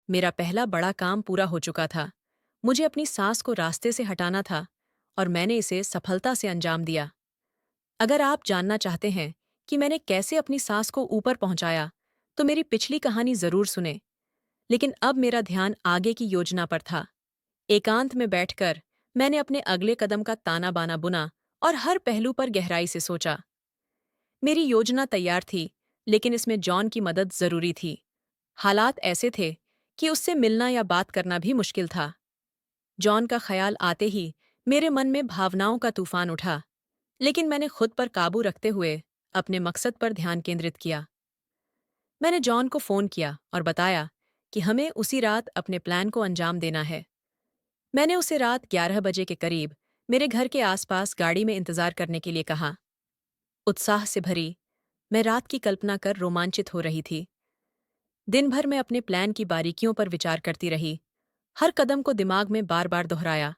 मेरा पहला बड़ा काम पूरा हो चुका था। मुझे अपनी सांस को रास्ते से हटाना था और मैंने इसे सफलता से अंजाम दिया। अगर आप जानना चाहते हैं कि मैंने कैसे अपनी सांस को ऊपर पहुंचाया, तो मेरी पिछली कहानी जरूर सुने। लेकिन अब मेरा ध्यान आगे की योजना पर था। एकांत में बैठकर मैंने अपने अगले कदम का ताना बाना बुना और हर पहलू पर गहराई से सोचा। मेरी योजना तैयार थी, लेकिन इसमें जॉन की मदद जरूरी थी। हालात ऐसे थे कि उससे मिलना या बात करना भी मुश्किल था। जॉन का ख्याल आते ही मेरे मन में भावनाओं का तूफान उठा, लेकिन मैंने खुद पर काबू रखते हुए अपने मकसद पर ध्यान केंद्रित किया। मैंने जॉन को फोन किया और बताया कि हमें उसी रात अपने प्लान को अंजाम देना है। मैंने उसे रात 11 बजे के करीब मेरे घर के आसपास गाड़ी में इंतजार करने के लिए कहा। उत्साह से भरी, मैं रात की कल्पना कर रोमांचित हो रही थी। दिन भर मैं अपने प्लान की बारीकियों पर विचार करती रही, हर कदम को दिमाग में बार बार दोहराया।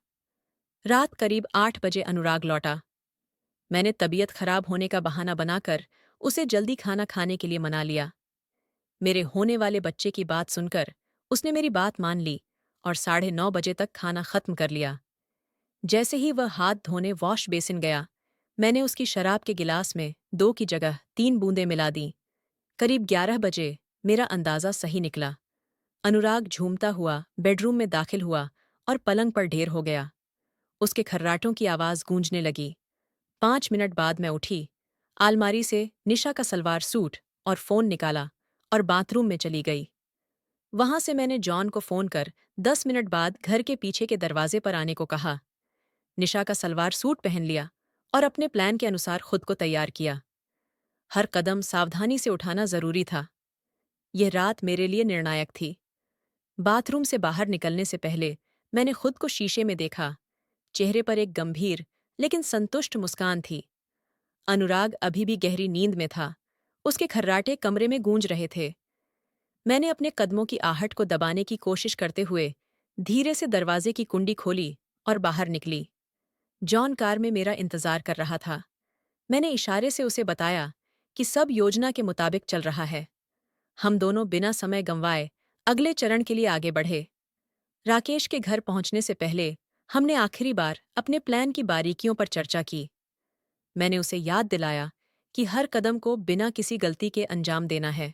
रात करीब 8 बजे अनुराग लौटा। मैंने तबीयत खराब होने का बहाना बनाकर उसे जल्दी खाना खाने के लिए मना लिया। मेरे होने वाले बच्चे की बात सुनकर उसने मेरी बात मान ली और 9:30 बजे तक खाना खत्म कर लिया। जैसे ही वह हाथ धोने वॉश बेसिन गया, मैंने उसकी शराब के गिलास में 2 की जगह 3 बूंदें मिला दीं। करीब 11 बजे मेरा अंदाजा सही निकला। अनुराग झूमता हुआ बेडरूम में दाखिल हुआ और पलंग पर ढेर हो गया। उसके खर्राटों की आवाज गूंजने लगी। 5 मिनट बाद मैं उठी, अलमारी से निशा का सलवार सूट और फोन निकाला और बाथरूम में चली गई। वहां से मैंने जॉन को फोन कर 10 मिनट बाद घर के पीछे के दरवाजे पर आने को कहा। निशा का सलवार सूट पहन लिया और अपने प्लान के अनुसार खुद को तैयार किया। हर कदम सावधानी से उठाना जरूरी था। यह रात मेरे लिए निर्णायक थी। बाथरूम से बाहर निकलने से पहले मैंने खुद को शीशे में देखा। चेहरे पर एक गंभीर लेकिन संतुष्ट मुस्कान थी। अनुराग अभी भी गहरी नींद में था। उसके खर्राटे कमरे में गूंज रहे थे। मैंने अपने कदमों की आहट को दबाने की कोशिश करते हुए धीरे से दरवाजे की कुंडी खोली और बाहर निकली। जॉन कार में मेरा इंतजार कर रहा था। मैंने इशारे से उसे बताया कि सब योजना के मुताबिक चल रहा है। हम दोनों बिना समय गंवाए अगले चरण के लिए आगे बढ़े। राकेश के घर पहुंचने से पहले हमने आखिरी बार अपने प्लान की बारीकियों पर चर्चा की। मैंने उसे याद दिलाया कि हर कदम को बिना किसी गलती के अंजाम देना है।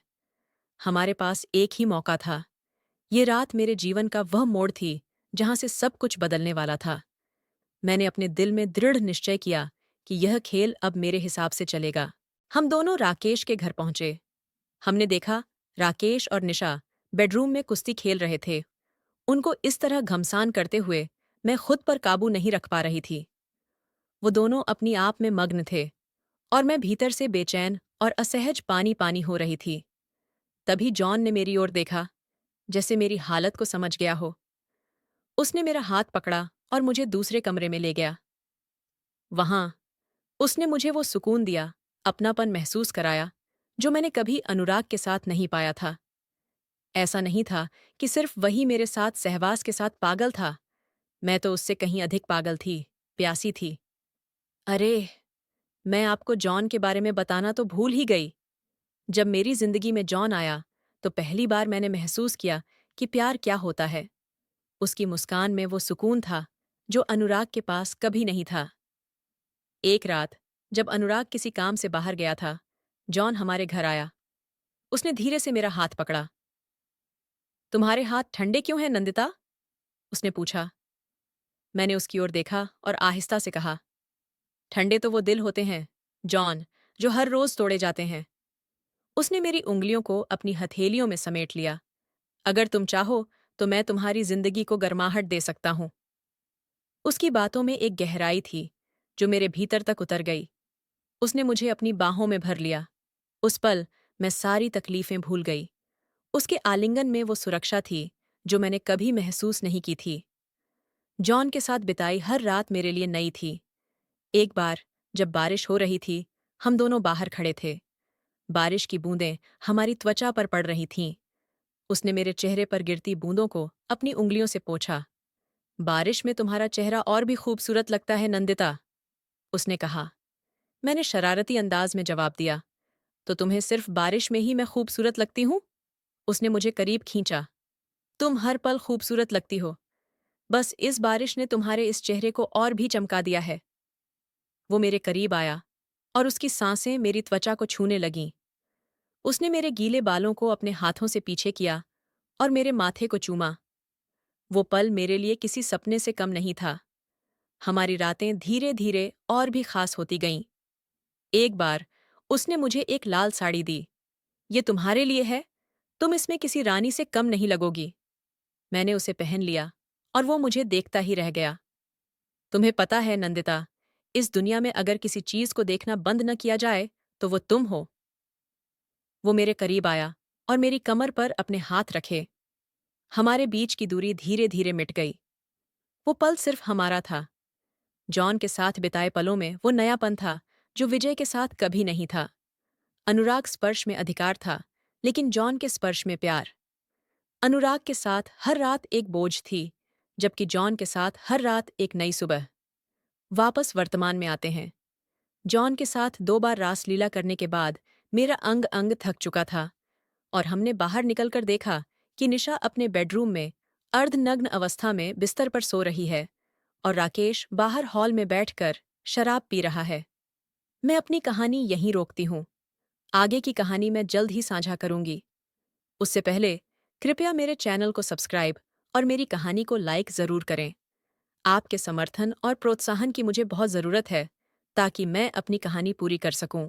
हमारे पास एक ही मौका था। ये रात मेरे जीवन का वह मोड़ थी जहां से सब कुछ बदलने वाला था। मैंने अपने दिल में दृढ़ निश्चय किया कि यह खेल अब मेरे हिसाब से चलेगा। हम दोनों राकेश के घर पहुंचे। हमने देखा राकेश और निशा बेडरूम में कुश्ती खेल रहे थे। उनको इस तरह घमसान करते हुए मैं खुद पर काबू नहीं रख पा रही थी। वो दोनों अपनी आप में मग्न थे और मैं भीतर से बेचैन और असहज पानी पानी हो रही थी। तभी जॉन ने मेरी ओर देखा, जैसे मेरी हालत को समझ गया हो। उसने मेरा हाथ पकड़ा और मुझे दूसरे कमरे में ले गया। वहां उसने मुझे वो सुकून दिया, अपनापन महसूस कराया, जो मैंने कभी अनुराग के साथ नहीं पाया था। ऐसा नहीं था कि सिर्फ वही मेरे साथ सहवास के साथ पागल था। मैं तो उससे कहीं अधिक पागल थी, प्यासी थी। अरे, मैं आपको जॉन के बारे में बताना तो भूल ही गई। जब मेरी जिंदगी में जॉन आया, तो पहली बार मैंने महसूस किया कि प्यार क्या होता है। उसकी मुस्कान में वो सुकून था, जो अनुराग के पास कभी नहीं था। एक रात, जब अनुराग किसी काम से बाहर गया था, जॉन हमारे घर आया। उसने धीरे से मेरा हाथ पकड़ा। तुम्हारे हाथ ठंडे क्यों हैं, नंदिता? उसने पूछा। मैंने उसकी ओर देखा और आहिस्ता से कहा, ठंडे तो वो दिल होते हैं, जॉन, जो हर रोज तोड़े जाते हैं। उसने मेरी उंगलियों को अपनी हथेलियों में समेट लिया। अगर तुम चाहो, तो मैं तुम्हारी जिंदगी को गर्माहट दे सकता हूं। उसकी बातों में एक गहराई थी, जो मेरे भीतर तक उतर गई। उसने मुझे अपनी बाहों में भर लिया। उस पल मैं सारी तकलीफें भूल गई। उसके आलिंगन में वो सुरक्षा थी, जो मैंने कभी महसूस नहीं की थी। जॉन के साथ बिताई हर रात मेरे लिए नई थी। एक बार, जब बारिश हो रही थी, हम दोनों बाहर खड़े थे। बारिश की बूंदें हमारी त्वचा पर पड़ रही थीं। उसने मेरे चेहरे पर गिरती बूंदों को अपनी उंगलियों से पोंछा। बारिश में तुम्हारा चेहरा और भी खूबसूरत लगता है, नंदिता, उसने कहा। मैंने शरारती अंदाज में जवाब दिया। तो तुम्हें सिर्फ बारिश में ही मैं खूबसूरत लगती हूँ? उसने मुझे करीब खींचा। तुम हर पल खूबसूरत लगती हो। बस इस बारिश ने तुम्हारे इस चेहरे को और भी चमका दिया है। वो मेरे करीब आया और उसकी सांसें मेरी त्वचा को छूने लगीं। उसने मेरे गीले बालों को अपने हाथों से पीछे किया और मेरे माथे को चूमा। वो पल मेरे लिए किसी सपने से कम नहीं था। हमारी रातें धीरे धीरे और भी खास होती गईं। एक बार उसने मुझे एक लाल साड़ी दी। ये तुम्हारे लिए है, तुम इसमें किसी रानी से कम नहीं लगोगी। मैंने उसे पहन लिया और वो मुझे देखता ही रह गया। तुम्हें पता है नंदिता, इस दुनिया में अगर किसी चीज को देखना बंद न किया जाए तो वो तुम हो। वो मेरे करीब आया और मेरी कमर पर अपने हाथ रखे। हमारे बीच की दूरी धीरे धीरे मिट गई। वो पल सिर्फ हमारा था। जॉन के साथ बिताए पलों में वो नयापन था जो विजय के साथ कभी नहीं था। अनुराग स्पर्श में अधिकार था, लेकिन जॉन के स्पर्श में प्यार। अनुराग के साथ हर रात एक बोझ थी, जबकि जॉन के साथ हर रात एक नई सुबह। वापस वर्तमान में आते हैं। जॉन के साथ 2 बार रासलीला करने के बाद मेरा अंग अंग थक चुका था और हमने बाहर निकलकर देखा कि निशा अपने बेडरूम में अर्धनग्न अवस्था में बिस्तर पर सो रही है और राकेश बाहर हॉल में बैठकर शराब पी रहा है। मैं अपनी कहानी यहीं रोकती हूँ। आगे की कहानी मैं जल्द ही साझा करूंगी। उससे पहले कृपया मेरे चैनल को सब्सक्राइब और मेरी कहानी को लाइक ज़रूर करें। आपके समर्थन और प्रोत्साहन की मुझे बहुत ज़रूरत है ताकि मैं अपनी कहानी पूरी कर सकूं।